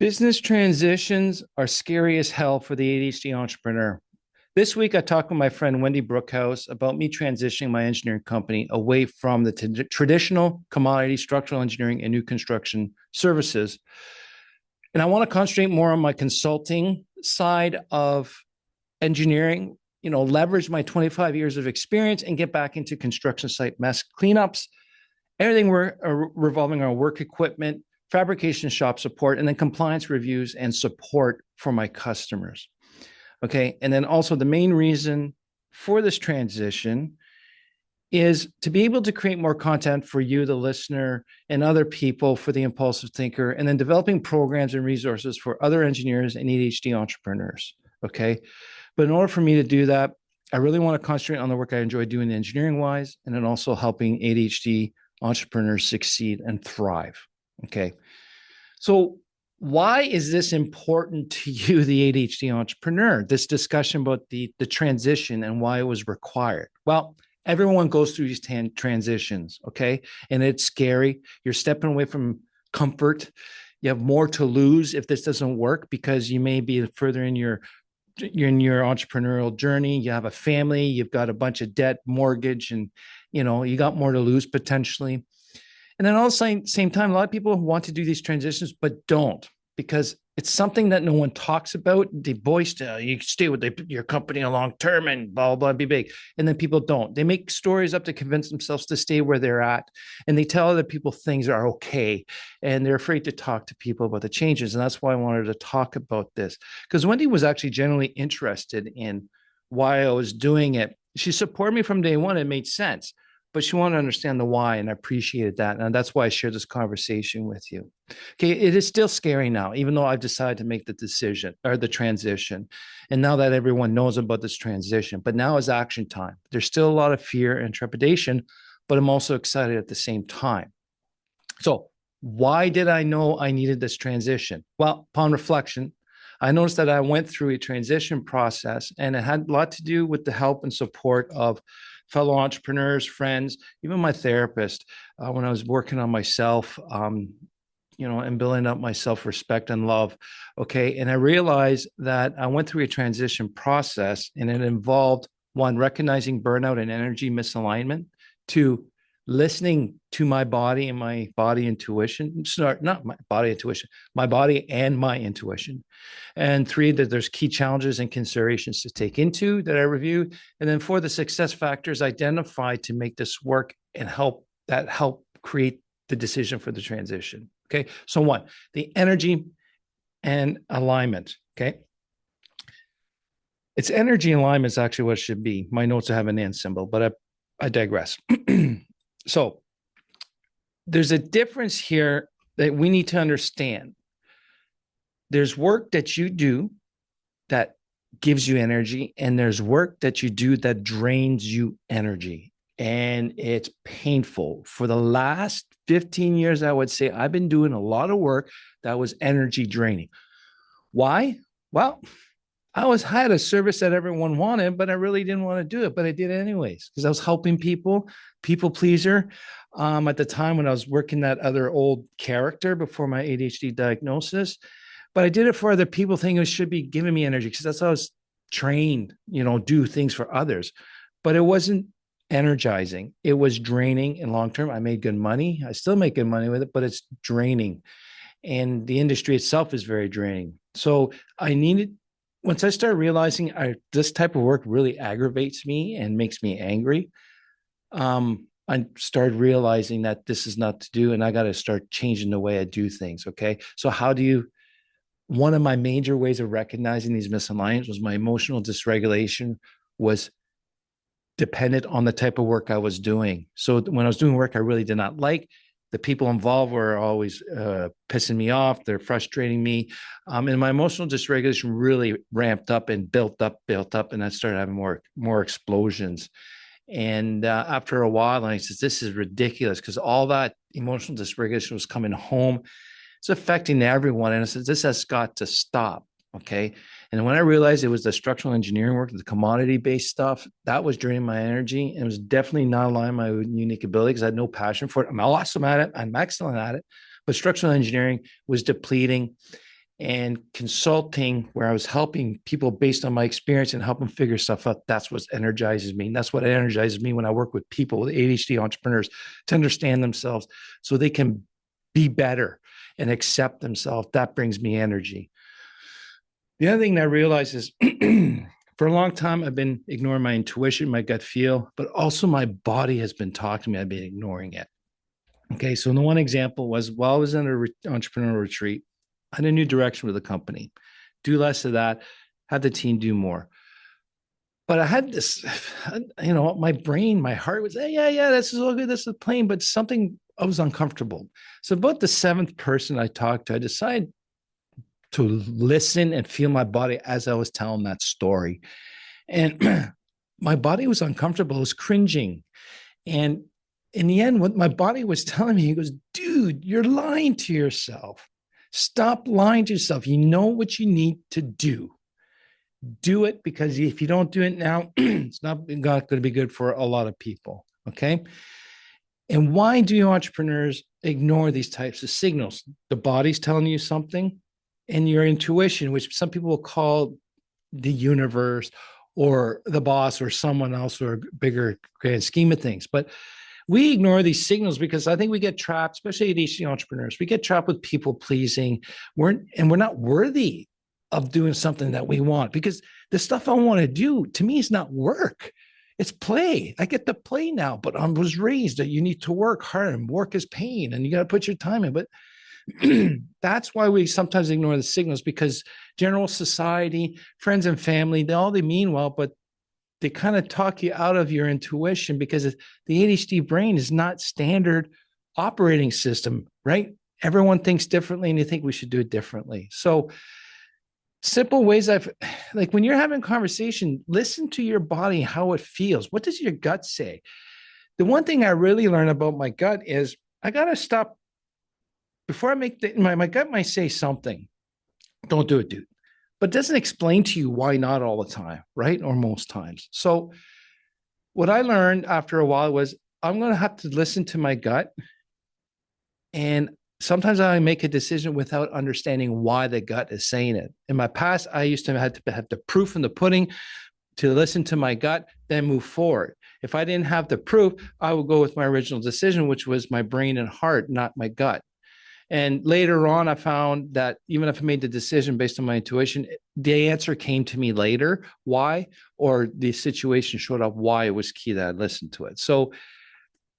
Business transitions are scary as hell for the ADHD entrepreneur. This week, I talked with my friend Wendy Brookhouse about me transitioning my engineering company away from the traditional commodity structural engineering and new construction services. And I want to concentrate more on my consulting side of engineering, leverage my 25 years of experience and get back into construction site mess cleanups, everything revolving around work equipment, fabrication shop support, and then compliance reviews and support for my customers. Okay. And then also the main reason for this transition is to be able to create more content for you, the listener, and other people for the impulsive thinker, and then developing programs and resources for other engineers and ADHD entrepreneurs. Okay. But in order for me to do that, I really want to concentrate on the work I enjoy doing engineering wise, and then also helping ADHD entrepreneurs succeed and thrive. Okay. So why is this important to you, the ADHD entrepreneur, this discussion about the transition and why it was required? Well, everyone goes through these transitions, okay? And it's scary. You're stepping away from comfort. You have more to lose if this doesn't work because you may be further in you're in your entrepreneurial journey. You have a family, you've got a bunch of debt, mortgage, and you got more to lose potentially. And then also same time, a lot of people want to do these transitions, but don't, because it's something that no one talks about. The boys tell you stay with your company a long term and blah, blah, be big. And then people don't. They make stories up to convince themselves to stay where they're at. And they tell other people things are okay. And they're afraid to talk to people about the changes. And that's why I wanted to talk about this, because Wendy was actually generally interested in why I was doing it. She supported me from day one. It made sense. But she wanted to understand the why, and I appreciated that. And that's why I shared this conversation with you. Okay, it is still scary now, even though I've decided to make the decision or the transition. And now that everyone knows about this transition, but now is action time. There's still a lot of fear and trepidation, but I'm also excited at the same time. So why did I know I needed this transition? Well, upon reflection, I noticed that I went through a transition process, and it had a lot to do with the help and support of fellow entrepreneurs, friends, even my therapist, when I was working on myself, and building up my self-respect and love. Okay. And I realized that I went through a transition process, and it involved one, recognizing burnout and energy misalignment, two, listening to my body and my body intuition. Sorry, not my body intuition, my body and my intuition. And three, that there's key challenges and considerations to take into that I reviewed. And then four, the success factors identified to make this work and help create the decision for the transition. Okay. So one, the energy and alignment. Okay. It's energy and alignment is actually what it should be. My notes have an and symbol, but I digress. So there's a difference here that we need to understand. There's work that you do that gives you energy, and there's work that you do that drains you energy. And it's painful. For the last 15 years, I would say I've been doing a lot of work that was energy draining. Why? Well, I had a service that everyone wanted, but I really didn't want to do it, but I did it anyways because I was helping people pleaser. At the time when I was working that other old character before my ADHD diagnosis, but I did it for other people thinking it should be giving me energy because that's how I was trained, do things for others, but it wasn't energizing. It was draining in long term. I made good money. I still make good money with it, but it's draining. And the industry itself is very draining. So once I started realizing this type of work really aggravates me and makes me angry, I started realizing that this is not to do, and I got to start changing the way I do things. Okay. So one of my major ways of recognizing these misalignments was my emotional dysregulation was dependent on the type of work I was doing. So when I was doing work I really did not like, the people involved were always pissing me off. They're frustrating me. And my emotional dysregulation really ramped up and built up. And I started having more explosions. And after a while, I said, this is ridiculous because all that emotional dysregulation was coming home. It's affecting everyone. And I said, this has got to stop. Okay. And when I realized it was the structural engineering work, the commodity-based stuff, that was draining my energy. And it was definitely not aligned with my unique ability because I had no passion for it. I'm awesome at it. I'm excellent at it. But structural engineering was depleting. and consulting, where I was helping people based on my experience and help them figure stuff out. That's what energizes me. And that's what energizes me when I work with people, with ADHD entrepreneurs, to understand themselves so they can be better and accept themselves. That brings me energy. The other thing that I realized is for a long time, I've been ignoring my intuition, my gut feel, but also my body has been talking to me. I've been ignoring it. Okay. So the one example was while I was in an entrepreneurial retreat, I had a new direction with the company. Do less of that, have the team do more. But I had this, my brain, my heart was, yeah, this is all good. This is plain, but something, I was uncomfortable. So about the seventh person I talked to, I decided to listen and feel my body as I was telling that story. And my body was uncomfortable. It was cringing. And in the end, what my body was telling me, he goes, dude, you're lying to yourself. Stop lying to yourself. You know what you need to do. Do it, because if you don't do it now, it's not going to be good for a lot of people. Okay. And why do entrepreneurs ignore these types of signals? The body's telling you something, and your intuition, which some people will call the universe or the boss or someone else or a bigger grand scheme of things. But we ignore these signals because I think we get trapped, especially ADHD entrepreneurs. We get trapped with people pleasing. We're not worthy of doing something that we want, because the stuff I want to do, to me, is not work. It's play. I get to play now, but I was raised that you need to work hard, and work is pain and you got to put your time in. But that's why we sometimes ignore the signals, because general society, friends and family, they mean well, but they kind of talk you out of your intuition, because the ADHD brain is not standard operating system, right? Everyone thinks differently, and they think we should do it differently. So simple ways like when you're having a conversation, listen to your body, how it feels. What does your gut say? The one thing I really learned about my gut is I got to stop before I make my gut might say something. Don't do it, dude. But it doesn't explain to you why not all the time, right? Or most times. So what I learned after a while was I'm going to have to listen to my gut. And sometimes I make a decision without understanding why the gut is saying it. In my past, I used to have the proof in the pudding to listen to my gut, then move forward. If I didn't have the proof, I would go with my original decision, which was my brain and heart, not my gut. And later on, I found that even if I made the decision based on my intuition, the answer came to me later. Why? Or the situation showed up why it was key that I listened to it. So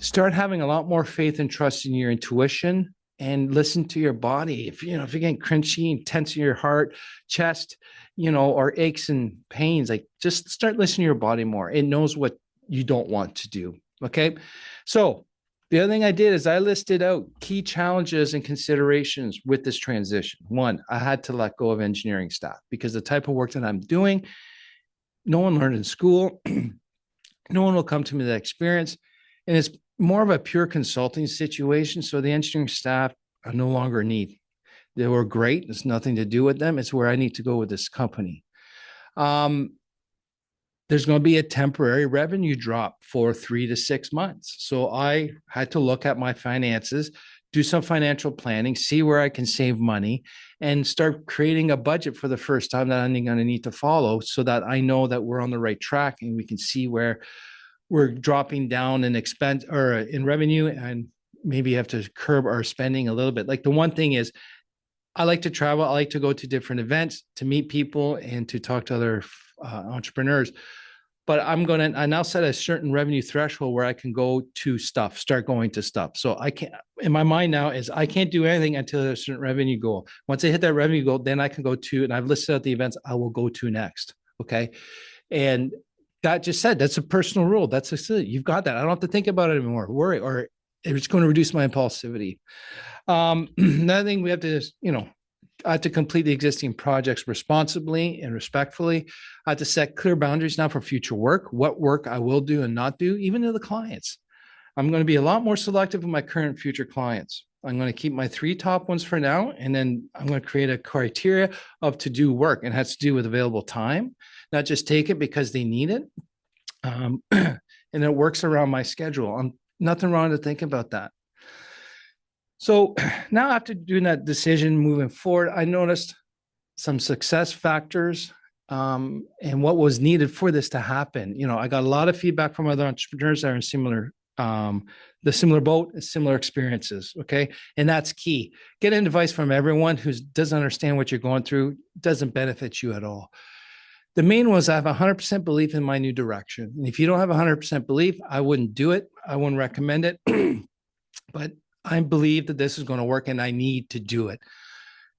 start having a lot more faith and trust in your intuition, and listen to your body. If you're getting crunchy and tense in your heart, chest, or aches and pains, like just start listening to your body more. It knows what you don't want to do. Okay. So the other thing I did is I listed out key challenges and considerations with this transition. One, I had to let go of engineering staff, because the type of work that I'm doing, no one learned in school. No one will come to me with that experience. And it's more of a pure consulting situation. So the engineering staff are no longer a need. They were great. It's nothing to do with them. It's where I need to go with this company. There's going to be a temporary revenue drop for 3 to 6 months. So I had to look at my finances, do some financial planning, see where I can save money, and start creating a budget for the first time that I'm going to need to follow, so that I know that we're on the right track and we can see where we're dropping down in expense or in revenue, and maybe have to curb our spending a little bit. Like the one thing is, I like to travel. I like to go to different events to meet people and to talk to other entrepreneurs. But I now set a certain revenue threshold where I can go to stuff, start going to stuff. So I can't, in my mind now is I can't do anything until there's a certain revenue goal. Once I hit that revenue goal, then I can go to, and I've listed out the events I will go to next. Okay. And that just said, that's a personal rule. You've got that. I don't have to think about it anymore, worry, or it's going to reduce my impulsivity. Another thing we have to, I have to complete the existing projects responsibly and respectfully. I have to set clear boundaries now for future work, what work I will do and not do, even to the clients. I'm going to be a lot more selective with my current and future clients. I'm going to keep my 3 top ones for now, and then I'm going to create a criteria of to do work, and it has to do with available time, not just take it because they need it. And it works around my schedule. Nothing wrong to think about that. So now after doing that decision moving forward, I noticed some success factors, and what was needed for this to happen. I got a lot of feedback from other entrepreneurs that are in the similar boat and similar experiences. Okay. And that's key. Getting advice from everyone who doesn't understand what you're going through doesn't benefit you at all. The main was I have 100% belief in my new direction. And if you don't have 100% belief, I wouldn't do it. I wouldn't recommend it. But I believe that this is going to work and I need to do it.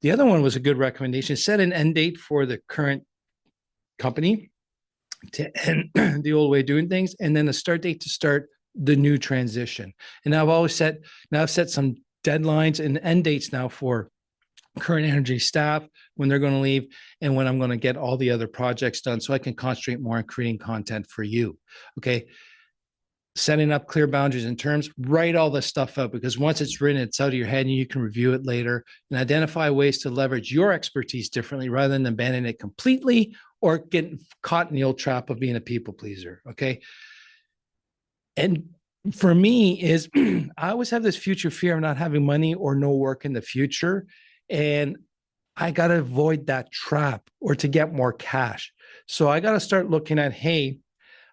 The other one was a good recommendation. Set an end date for the current company to end the old way of doing things, and then a start date to start the new transition. And I've set some deadlines and end dates now for current energy staff, when they're going to leave, and when I'm going to get all the other projects done so I can concentrate more on creating content for you. Okay. Setting up clear boundaries and terms, write all this stuff out, because once it's written, it's out of your head and you can review it later, and identify ways to leverage your expertise differently rather than abandoning it completely or getting caught in the old trap of being a people pleaser. Okay. And for me is I always have this future fear of not having money or no work in the future. And I got to avoid that trap or to get more cash. So I got to start looking at, hey,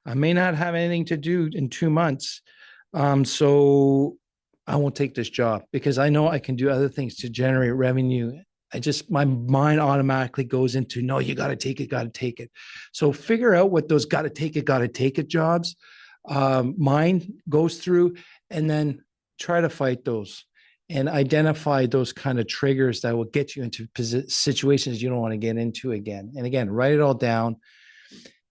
I may not have anything to do in 2 months. So I won't take this job because I know I can do other things to generate revenue. My mind automatically goes into, no, you got to take it. So figure out what those got to take it jobs mind goes through, and then try to fight those and identify those kind of triggers that will get you into situations you don't want to get into again. And again, write it all down.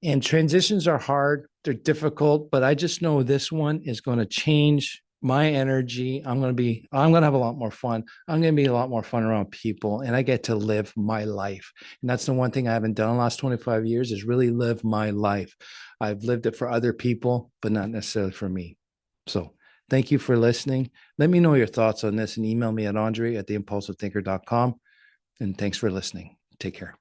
And transitions are hard. They're difficult, but I just know this one is going to change my energy. I'm going to have a lot more fun. I'm going to be a lot more fun around people, and I get to live my life. And that's the one thing I haven't done in the last 25 years is really live my life. I've lived it for other people, but not necessarily for me. So thank you for listening. Let me know your thoughts on this and email me at andre@theimpulsivethinker.com. And thanks for listening. Take care.